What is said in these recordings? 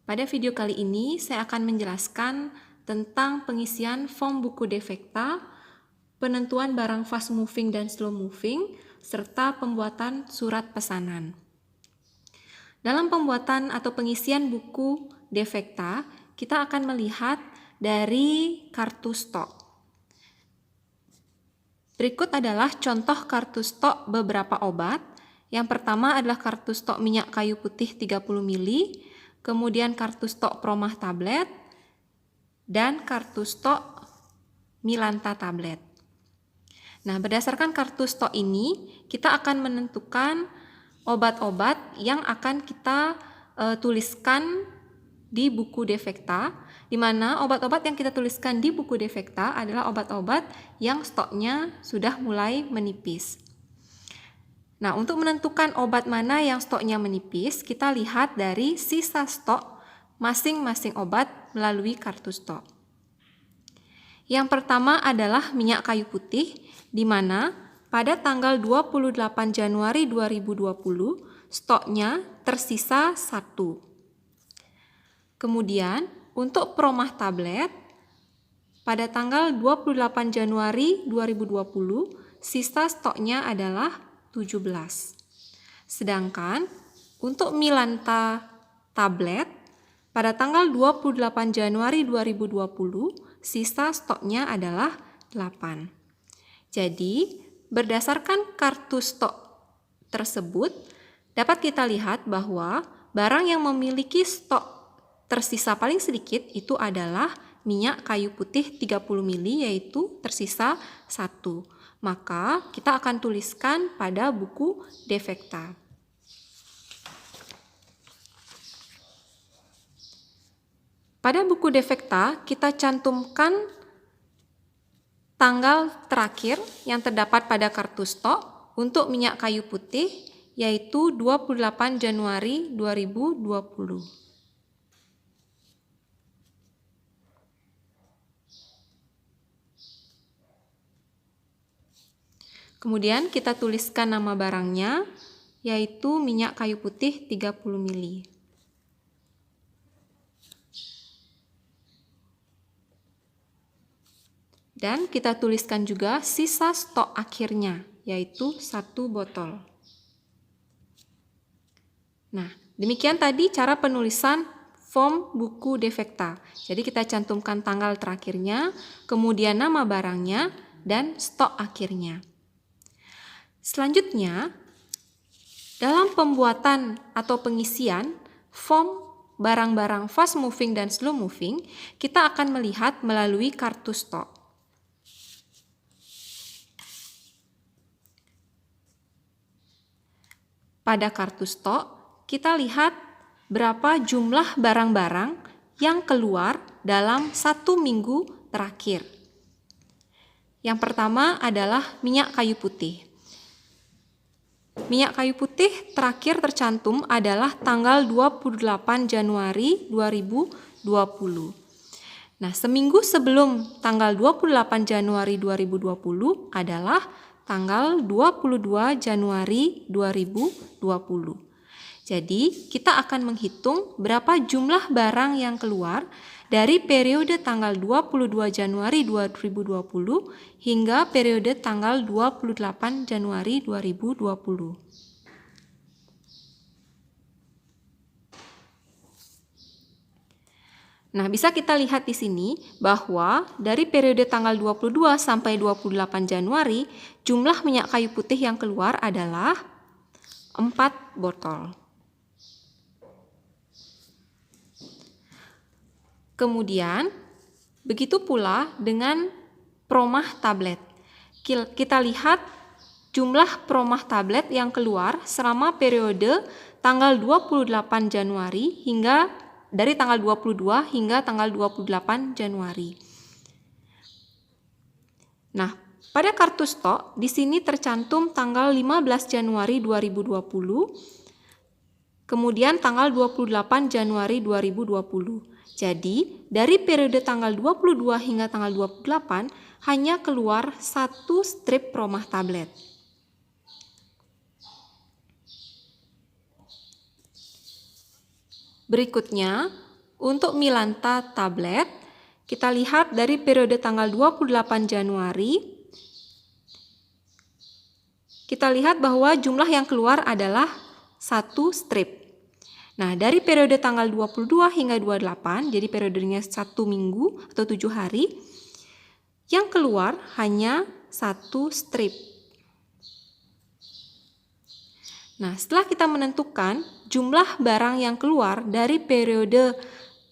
Pada video kali ini saya akan menjelaskan tentang pengisian form buku defekta, penentuan barang fast moving dan slow moving, serta pembuatan surat pesanan. Dalam pembuatan atau pengisian buku defekta, kita akan melihat dari kartu stok. Berikut adalah contoh kartu stok beberapa obat. Yang pertama adalah kartu stok minyak kayu putih 30 ml, kemudian kartu stok Promah tablet, dan kartu stok Milanta tablet. Nah, berdasarkan kartu stok ini, kita akan menentukan obat-obat yang akan kita tuliskan di buku defekta, di mana obat-obat yang kita tuliskan di buku defekta adalah obat-obat yang stoknya sudah mulai menipis. Nah, untuk menentukan obat mana yang stoknya menipis, kita lihat dari sisa stok masing-masing obat melalui kartu stok. Yang pertama adalah minyak kayu putih, di mana pada tanggal 28 Januari 2020 stoknya tersisa 1. Kemudian untuk Promah tablet, pada tanggal 28 Januari 2020 sisa stoknya adalah 17. Sedangkan untuk Milanta tablet pada tanggal 28 Januari 2020 sisa stoknya adalah 8. Jadi, berdasarkan kartu stok tersebut dapat kita lihat bahwa barang yang memiliki stok tersisa paling sedikit itu adalah minyak kayu putih 30 ml, yaitu tersisa 1. Maka kita akan tuliskan pada buku defekta. Pada buku defekta kita cantumkan tanggal terakhir yang terdapat pada kartu stok untuk minyak kayu putih, yaitu 28 Januari 2020. Kemudian kita tuliskan nama barangnya, yaitu minyak kayu putih 30 ml. Dan kita tuliskan juga sisa stok akhirnya, yaitu 1 botol. Nah, demikian tadi cara penulisan form buku defekta. Jadi kita cantumkan tanggal terakhirnya, kemudian nama barangnya, dan stok akhirnya. Selanjutnya, dalam pembuatan atau pengisian form barang-barang fast moving dan slow moving, kita akan melihat melalui kartu stok. Pada kartu stok, kita lihat berapa jumlah barang-barang yang keluar dalam 1 minggu terakhir. Yang pertama adalah minyak kayu putih. Minyak kayu putih terakhir tercantum adalah tanggal 28 Januari 2020. Nah, seminggu sebelum tanggal 28 Januari 2020 adalah tanggal 22 Januari 2020. Jadi, kita akan menghitung berapa jumlah barang yang keluar dari periode tanggal 22 Januari 2020 hingga periode tanggal 28 Januari 2020. Nah, bisa kita lihat di sini bahwa dari periode tanggal 22 sampai 28 Januari, jumlah minyak kayu putih yang keluar adalah 4 botol. Kemudian, begitu pula dengan Promah tablet. Kita lihat jumlah Promah tablet yang keluar selama periode tanggal 28 Januari hingga dari tanggal 22 hingga tanggal 28 Januari. Nah, pada kartu stok di sini tercantum tanggal 15 Januari 2020, kemudian tanggal 28 Januari 2020. Jadi, dari periode tanggal 22 hingga tanggal 28 hanya keluar 1 strip Promah tablet. Berikutnya, Untuk Milanta tablet, kita lihat dari periode tanggal 28 Januari, kita lihat bahwa jumlah yang keluar adalah 1 strip. Nah, dari periode tanggal 22 hingga 28, jadi periodenya 1 minggu atau 7 hari, yang keluar hanya 1 strip. Nah, setelah kita menentukan jumlah barang yang keluar dari periode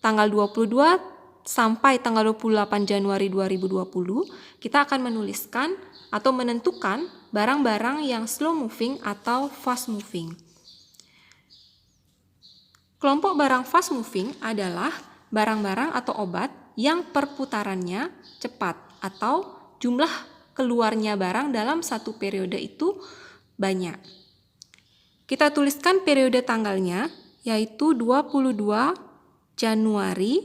tanggal 22 sampai tanggal 28 Januari 2020, kita akan menuliskan atau menentukan barang-barang yang slow moving atau fast moving. Kelompok barang fast moving adalah barang-barang atau obat yang perputarannya cepat atau jumlah keluarnya barang dalam satu periode itu banyak. Kita tuliskan periode tanggalnya, yaitu 22 Januari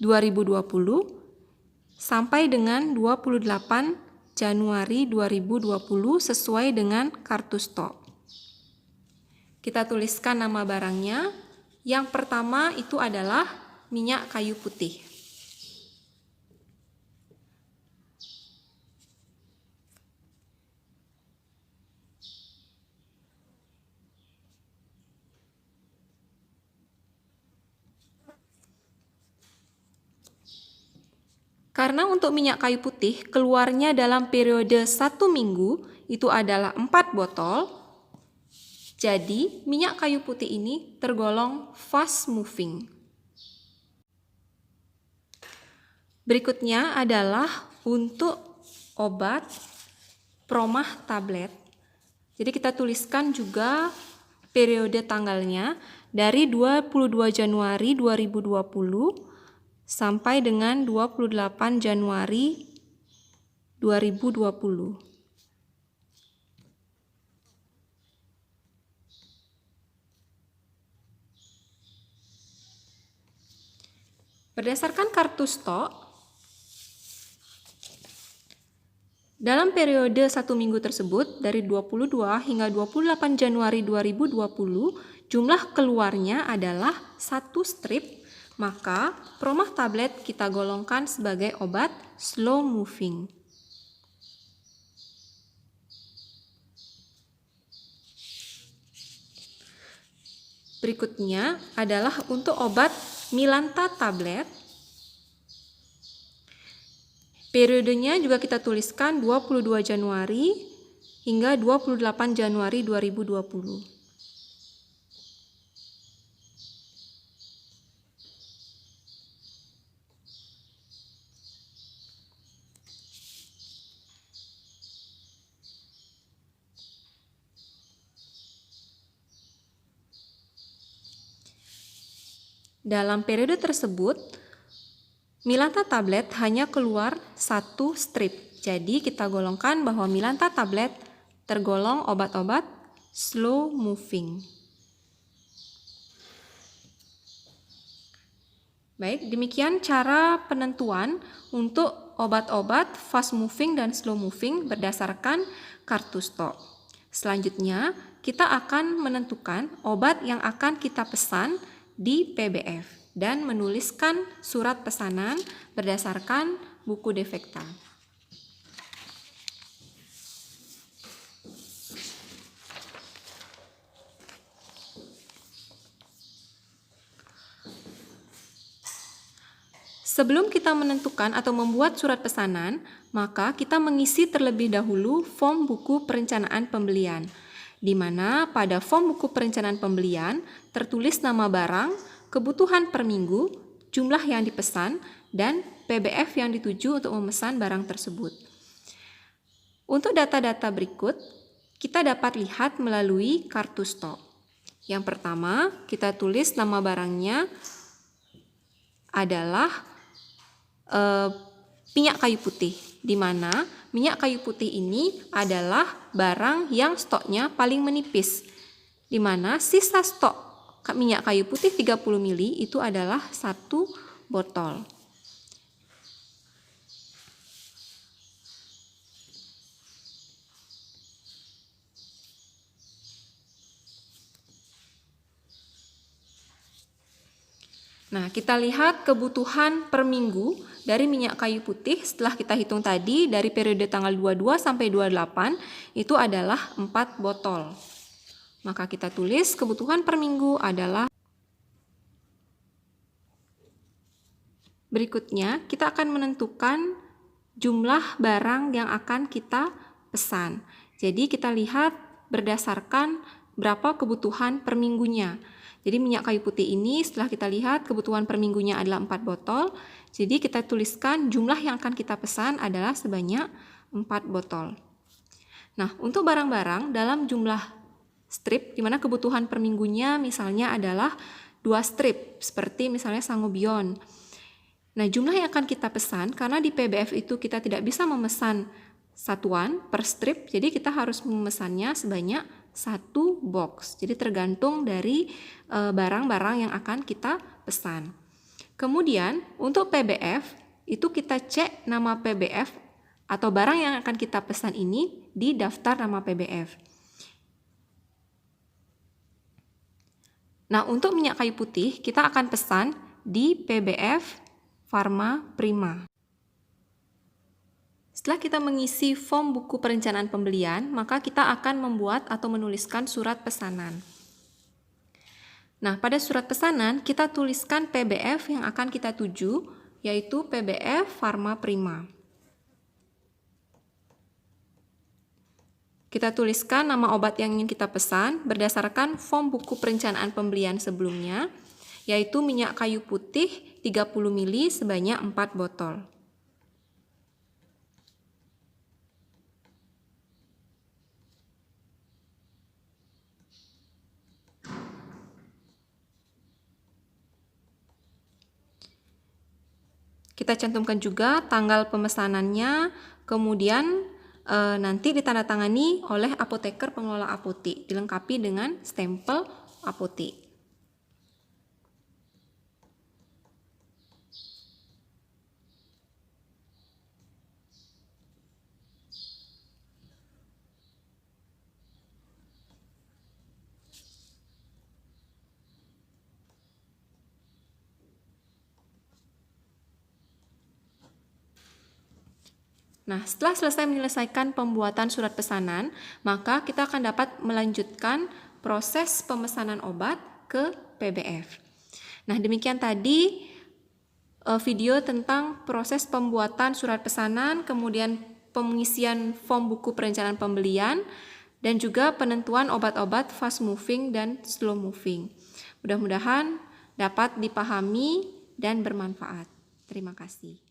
2020 sampai dengan 28 Januari 2020 sesuai dengan kartu stok. Kita tuliskan nama barangnya. Yang pertama itu adalah minyak kayu putih. Karena untuk minyak kayu putih keluarnya dalam periode 1 minggu itu adalah 4 botol, jadi minyak kayu putih ini tergolong fast moving. Berikutnya adalah untuk obat Promah tablet. Jadi kita tuliskan juga periode tanggalnya dari 22 Januari 2020 sampai dengan 28 Januari 2020. Berdasarkan kartu stok, dalam periode 1 minggu tersebut dari 22 hingga 28 Januari 2020, jumlah keluarnya adalah 1 strip, maka Promah tablet kita golongkan sebagai obat slow moving. Berikutnya adalah untuk obat Milanta tablet. Periodenya juga kita tuliskan 22 Januari hingga 28 Januari 2020. Dalam periode tersebut, Milanta tablet hanya keluar 1 strip. Jadi kita golongkan bahwa Milanta tablet tergolong obat-obat slow moving. Baik, demikian cara penentuan untuk obat-obat fast moving dan slow moving berdasarkan kartu stok. Selanjutnya, kita akan menentukan obat yang akan kita pesan di PBF dan menuliskan surat pesanan berdasarkan buku Defekta. Sebelum kita menentukan atau membuat surat pesanan, maka kita mengisi terlebih dahulu form buku perencanaan pembelian, di mana pada form buku perencanaan pembelian tertulis nama barang, kebutuhan per minggu, jumlah yang dipesan, dan PBF yang dituju untuk memesan barang tersebut. Untuk data-data berikut, kita dapat lihat melalui kartu stok. Yang pertama, kita tulis nama barangnya adalah minyak kayu putih, di mana minyak kayu putih ini adalah barang yang stoknya paling menipis, di mana sisa stok minyak kayu putih 30 ml itu adalah 1 botol. Nah, kita lihat kebutuhan per minggu dari minyak kayu putih setelah kita hitung tadi dari periode tanggal 22 sampai 28 itu adalah 4 botol. Maka kita tulis kebutuhan per minggu adalah. Berikutnya, kita akan menentukan jumlah barang yang akan kita pesan. Jadi kita lihat berdasarkan berapa kebutuhan per minggunya. Jadi minyak kayu putih ini setelah kita lihat kebutuhan per minggunya adalah 4 botol. Jadi kita tuliskan jumlah yang akan kita pesan adalah sebanyak 4 botol. Nah, untuk barang-barang dalam jumlah strip, di mana kebutuhan per minggunya misalnya adalah 2 strip, seperti misalnya Sangobion. Nah, jumlah yang akan kita pesan, karena di PBF itu kita tidak bisa memesan satuan per strip, jadi kita harus memesannya sebanyak 1 box. Jadi tergantung dari barang-barang yang akan kita pesan. Kemudian untuk PBF, itu kita cek nama PBF atau barang yang akan kita pesan ini di daftar nama PBF. Nah, untuk minyak kayu putih, kita akan pesan di PBF Pharma Prima. Setelah kita mengisi form buku perencanaan pembelian, maka kita akan membuat atau menuliskan surat pesanan. Nah, pada surat pesanan kita tuliskan PBF yang akan kita tuju, yaitu PBF Pharma Prima. Kita tuliskan nama obat yang ingin kita pesan berdasarkan form buku perencanaan pembelian sebelumnya, yaitu minyak kayu putih 30 ml sebanyak 4 botol. Kita cantumkan juga tanggal pemesanannya, kemudian nanti ditandatangani oleh apoteker pengelola apotik, dilengkapi dengan stempel apotik. Nah, setelah selesai menyelesaikan pembuatan surat pesanan, maka kita akan dapat melanjutkan proses pemesanan obat ke PBF. Nah, demikian tadi video tentang proses pembuatan surat pesanan, kemudian pengisian form buku perencanaan pembelian, dan juga penentuan obat-obat fast moving dan slow moving. Mudah-mudahan dapat dipahami dan bermanfaat. Terima kasih.